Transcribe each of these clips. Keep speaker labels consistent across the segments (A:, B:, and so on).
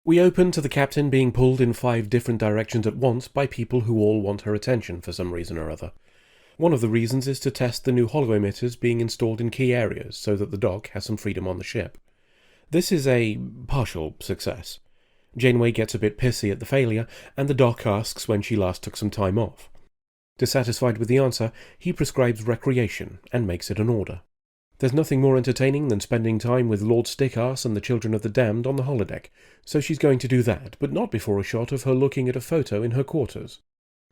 A: We open to the captain being pulled in 5 different directions at once by people who all want her attention for some reason or other. One of the reasons is to test the new holo emitters being installed in key areas so that the dock has some freedom on the ship. This is a partial success. Janeway gets a bit pissy at the failure, and the doc asks when she last took some time off. Dissatisfied with the answer, he prescribes recreation and makes it an order. There's nothing more entertaining than spending time with Lord Stickass and the Children of the Damned on the holodeck, so she's going to do that, but not before a shot of her looking at a photo in her quarters.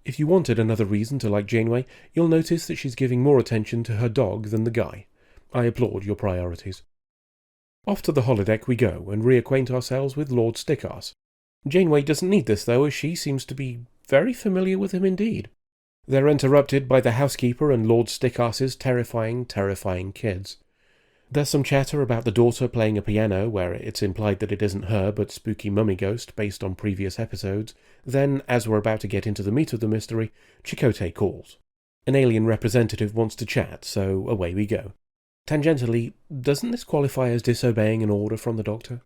A: If you wanted another reason to like Janeway, you'll notice that she's giving more attention to her dog than the guy. I applaud your priorities. Off to the holodeck we go and reacquaint ourselves with Lord Stickass. Janeway doesn't need this though, as she seems to be very familiar with him indeed. They're interrupted by the housekeeper and Lord Stickass's terrifying kids. There's some chatter about the daughter playing a piano, where it's implied that it isn't her but spooky mummy ghost based on previous episodes. Then, as we're about to get into the meat of the mystery, Chakotay calls. An alien representative wants to chat, so away we go. Tangentially, doesn't this qualify as disobeying an order from the Doctor?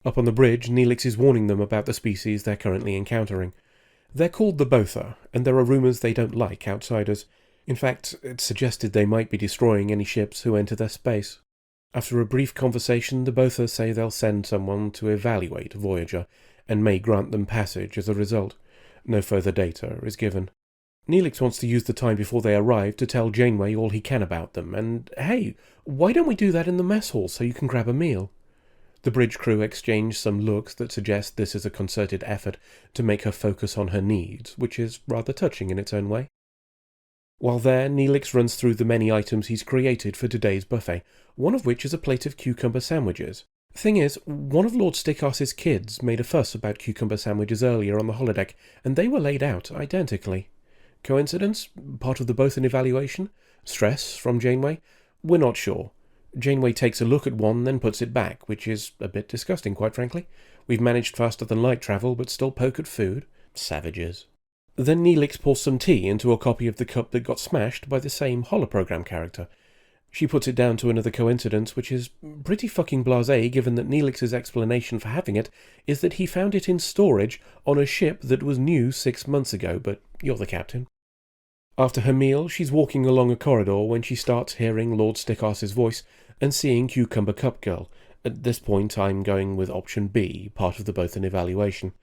A: Up on the bridge, Neelix is warning them about the species they're currently encountering. They're called the Botha, and there are rumours they don't like outsiders. In fact, it's suggested they might be destroying any ships who enter their space. After a brief conversation, the Botha say they'll send someone to evaluate Voyager, and may grant them passage as a result. No further data is given. Neelix wants to use the time before they arrive to tell Janeway all he can about them, and hey, why don't we do that in the mess hall so you can grab a meal? The bridge crew exchange some looks that suggest this is a concerted effort to make her focus on her needs, which is rather touching in its own way. While there, Neelix runs through the many items he's created for today's buffet, one of which is a plate of cucumber sandwiches. Thing is, one of Lord Stickass's kids made a fuss about cucumber sandwiches earlier on the holodeck, and they were laid out identically. Coincidence? Part of the Bothan evaluation? Stress from Janeway? We're not sure. Janeway takes a look at one, then puts it back, which is a bit disgusting, quite frankly. We've managed faster than light travel, but still poke at food. Savages. Then Neelix pours some tea into a copy of the cup that got smashed by the same holoprogram character. She puts it down to another coincidence, which is pretty fucking blasé given that Neelix's explanation for having it is that he found it in storage on a ship that was new 6 months ago, but you're the captain. After her meal, she's walking along a corridor when she starts hearing Lord Stickass's voice and seeing Cucumber Cup Girl. At this point, I'm going with option B, part of the Bothan evaluation.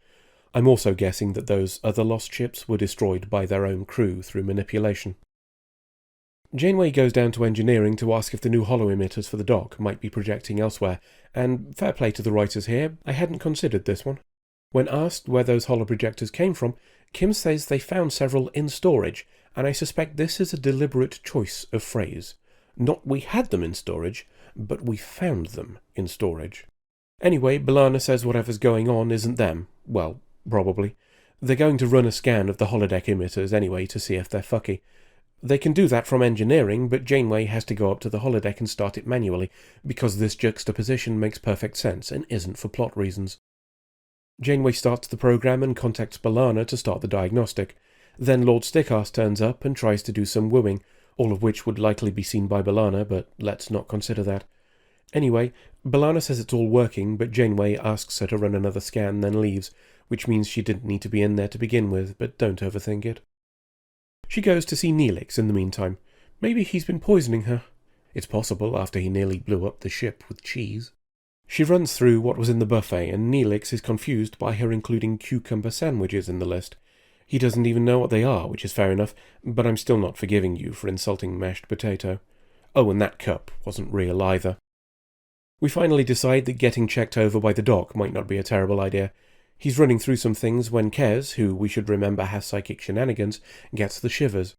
A: I'm also guessing that those other lost ships were destroyed by their own crew through manipulation. Janeway goes down to engineering to ask if the new holo emitters for the dock might be projecting elsewhere, and fair play to the writers here, I hadn't considered this one. When asked where those holoprojectors came from, Kim says they found several in storage, and I suspect this is a deliberate choice of phrase. Not we had them in storage, but we found them in storage. Anyway, B'Elanna says whatever's going on isn't them. Well, probably. They're going to run a scan of the holodeck emitters anyway to see if they're fucky. They can do that from engineering, but Janeway has to go up to the holodeck and start it manually, because this juxtaposition makes perfect sense and isn't for plot reasons. Janeway starts the program and contacts B'Elanna to start the diagnostic. Then Lord Stickass turns up and tries to do some wooing, all of which would likely be seen by B'Elanna, but let's not consider that. Anyway, B'Elanna says it's all working, but Janeway asks her to run another scan, then leaves, which means she didn't need to be in there to begin with, but don't overthink it. She goes to see Neelix in the meantime. Maybe he's been poisoning her. It's possible, after he nearly blew up the ship with cheese. She runs through what was in the buffet, and Neelix is confused by her including cucumber sandwiches in the list. He doesn't even know what they are, which is fair enough, but I'm still not forgiving you for insulting mashed potato. Oh, and that cup wasn't real either. We finally decide that getting checked over by the doc might not be a terrible idea. He's running through some things when Kez, who we should remember has psychic shenanigans, gets the shivers.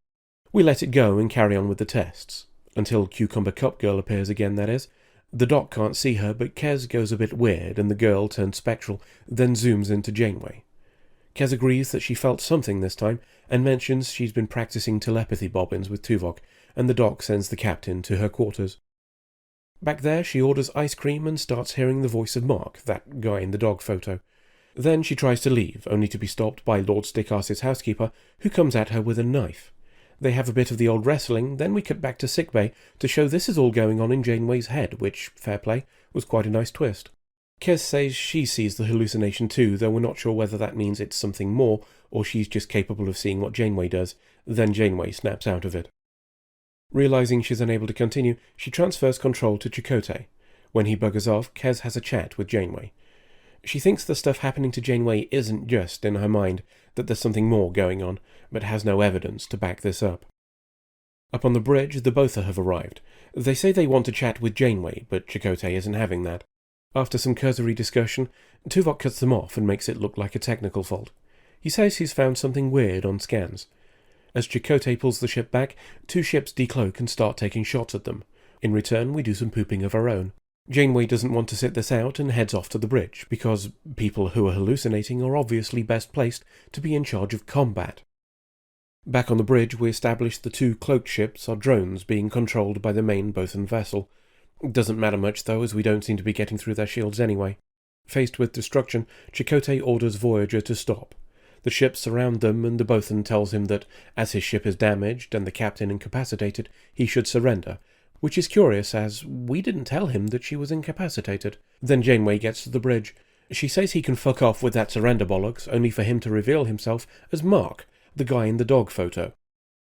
A: We let it go and carry on with the tests. Until Cucumber Cup Girl appears again, that is. The doc can't see her, but Kez goes a bit weird and the girl turns spectral, then zooms into Janeway. Kez agrees that she felt something this time, and mentions she's been practicing telepathy bobbins with Tuvok, and the doc sends the captain to her quarters. Back there, she orders ice cream and starts hearing the voice of Mark, that guy in the dog photo. Then she tries to leave, only to be stopped by Lord Stickass's housekeeper, who comes at her with a knife. They have a bit of the old wrestling, then we cut back to sickbay to show this is all going on in Janeway's head, which, fair play, was quite a nice twist. Kez says she sees the hallucination too, though we're not sure whether that means it's something more, or she's just capable of seeing what Janeway does. Then Janeway snaps out of it. Realizing she's unable to continue, she transfers control to Chakotay. When he buggers off, Kez has a chat with Janeway. She thinks the stuff happening to Janeway isn't just in her mind, that there's something more going on, but has no evidence to back this up. Up on the bridge, the Botha have arrived. They say they want to chat with Janeway, but Chakotay isn't having that. After some cursory discussion, Tuvok cuts them off and makes it look like a technical fault. He says he's found something weird on scans. As Chakotay pulls the ship back, two ships decloak and start taking shots at them. In return, we do some pooping of our own. Janeway doesn't want to sit this out and heads off to the bridge, because people who are hallucinating are obviously best placed to be in charge of combat. Back on the bridge, we establish the two cloaked ships are drones being controlled by the main Bothan vessel. Doesn't matter much, though, as we don't seem to be getting through their shields anyway. Faced with destruction, Chakotay orders Voyager to stop. The ships surround them, and the Bothan tells him that, as his ship is damaged and the captain incapacitated, he should surrender, which is curious, as we didn't tell him that she was incapacitated. Then Janeway gets to the bridge. She says he can fuck off with that surrender bollocks, only for him to reveal himself as Mark, the guy in the dog photo.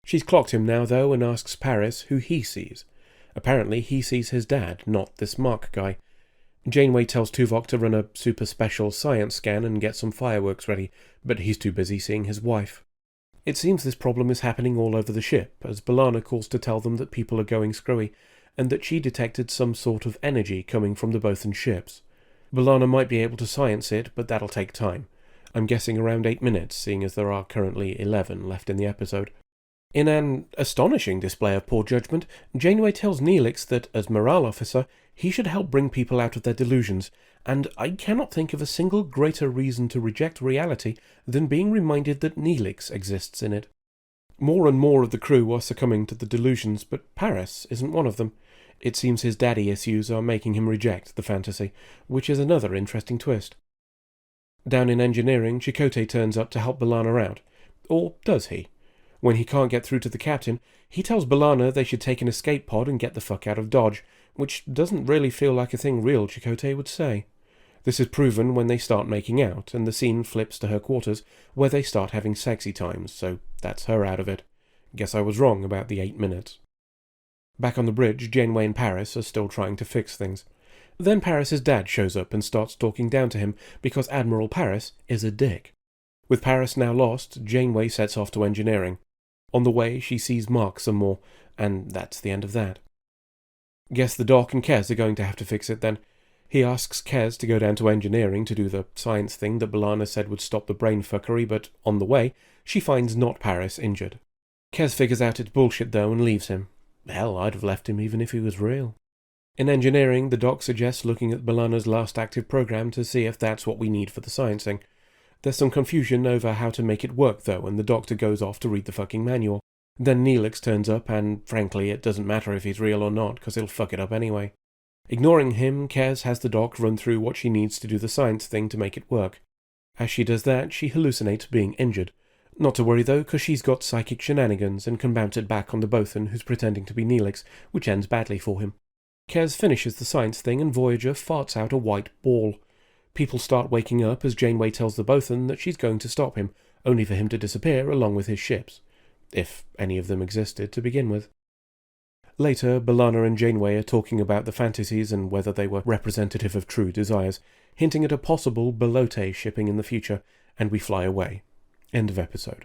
A: She's clocked him now, though, and asks Paris who he sees. Apparently, he sees his dad, not this Mark guy. Janeway tells Tuvok to run a super special science scan and get some fireworks ready, but he's too busy seeing his wife. It seems this problem is happening all over the ship, as B'Elanna calls to tell them that people are going screwy, and that she detected some sort of energy coming from the Bothan ships. B'Elanna might be able to science it, but that'll take time. I'm guessing around 8 minutes, seeing as there are currently 11 left in the episode. In an astonishing display of poor judgment, Janeway tells Neelix that, as morale officer, he should help bring people out of their delusions, and I cannot think of a single greater reason to reject reality than being reminded that Neelix exists in it. More and more of the crew are succumbing to the delusions, but Paris isn't one of them. It seems his daddy issues are making him reject the fantasy, which is another interesting twist. Down in engineering, Chakotay turns up to help B'Elanna out. Or does he? When he can't get through to the captain, he tells B'Elanna they should take an escape pod and get the fuck out of Dodge, which doesn't really feel like a thing real Chakotay would say. This is proven when they start making out, and the scene flips to her quarters, where they start having sexy times, so that's her out of it. Guess I was wrong about the 8 minutes. Back on the bridge, Janeway and Paris are still trying to fix things. Then Paris's dad shows up and starts talking down to him because Admiral Paris is a dick. With Paris now lost, Janeway sets off to engineering. On the way, she sees Mark some more, and that's the end of that. Guess the Doc and Kez are going to have to fix it then. He asks Kez to go down to engineering to do the science thing that B'Elanna said would stop the brain fuckery, but on the way, she finds not Paris injured. Kez figures out it's bullshit though and leaves him. Hell, I'd have left him even if he was real. In engineering, the Doc suggests looking at B'Elanna's last active program to see if that's what we need for the sciencing. There's some confusion over how to make it work though, and the Doctor goes off to read the fucking manual. Then Neelix turns up, and frankly it doesn't matter if he's real or not, because he'll fuck it up anyway. Ignoring him, Kez has the Doc run through what she needs to do the science thing to make it work. As she does that, she hallucinates being injured. Not to worry though, because she's got psychic shenanigans and can bounce it back on the Bothan who's pretending to be Neelix, which ends badly for him. Kez finishes the science thing and Voyager farts out a white ball. People start waking up as Janeway tells the Bothan that she's going to stop him, only for him to disappear along with his ships. If any of them existed to begin with. Later, B'Elanna and Janeway are talking about the fantasies and whether they were representative of true desires, hinting at a possible Belote shipping in the future, and we fly away. End of episode.